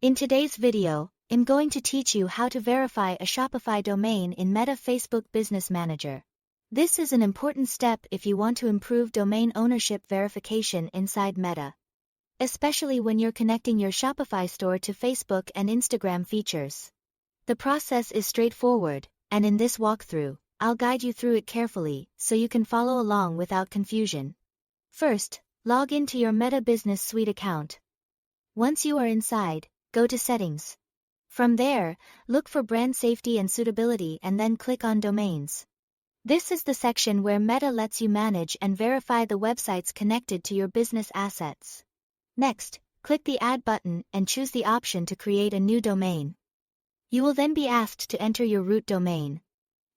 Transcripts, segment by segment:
In today's video, I'm going to teach you how to verify a Shopify domain in Meta Facebook Business Manager. This is an important step if you want to improve domain ownership verification inside Meta, especially when you're connecting your Shopify store to Facebook and Instagram features. The process is straightforward, and in this walkthrough, I'll guide you through it carefully so you can follow along without confusion. First, log into your Meta Business Suite account. Once you are inside, go to Settings. From there, look for Brand Safety and Suitability and then click on Domains. This is the section where Meta lets you manage and verify the websites connected to your business assets. Next, click the Add button and choose the option to create a new domain. You will then be asked to enter your root domain.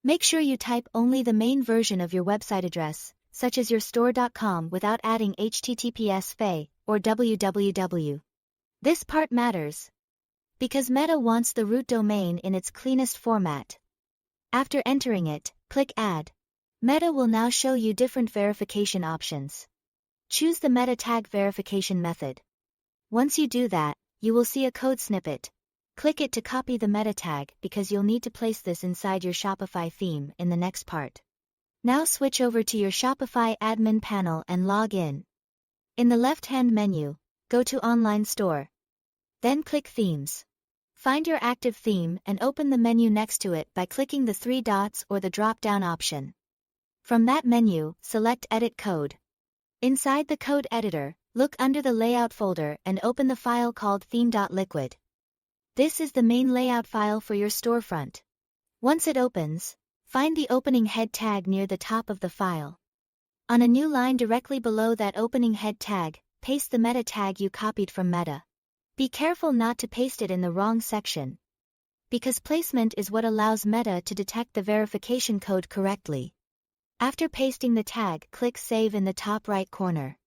Make sure you type only the main version of your website address, such as your store.com, without adding https or www. This part matters because Meta wants the root domain in its cleanest format. After entering it, click Add. Meta will now show you different verification options. Choose the meta tag verification method. Once you do that, you will see a code snippet. Click it to copy the meta tag because you'll need to place this inside your Shopify theme in the next part. Now switch over to your Shopify admin panel and log in. In the left-hand menu, go to Online Store. Then click Themes. Find your active theme and open the menu next to it by clicking the three dots or the drop-down option. From that menu, select Edit Code. Inside the code editor, look under the Layout folder and open the file called theme.liquid. This is the main layout file for your storefront. Once it opens, find the opening head tag near the top of the file. On a new line directly below that opening head tag, paste the meta tag you copied from Meta. Be careful not to paste it in the wrong section, because placement is what allows Meta to detect the verification code correctly. After pasting the tag, click Save in the top right corner.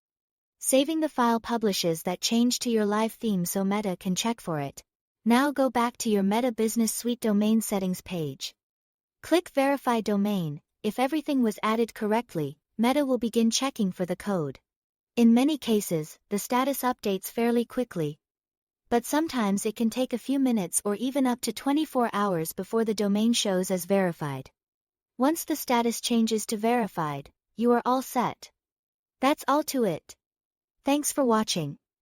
Saving the file publishes that change to your live theme so Meta can check for it. Now go back to your Meta Business Suite domain settings page. Click Verify Domain. If everything was added correctly, Meta will begin checking for the code. In many cases, the status updates fairly quickly, but sometimes it can take a few minutes or even up to 24 hours before the domain shows as verified. Once the status changes to verified, you are all set. That's all to it. Thanks for watching.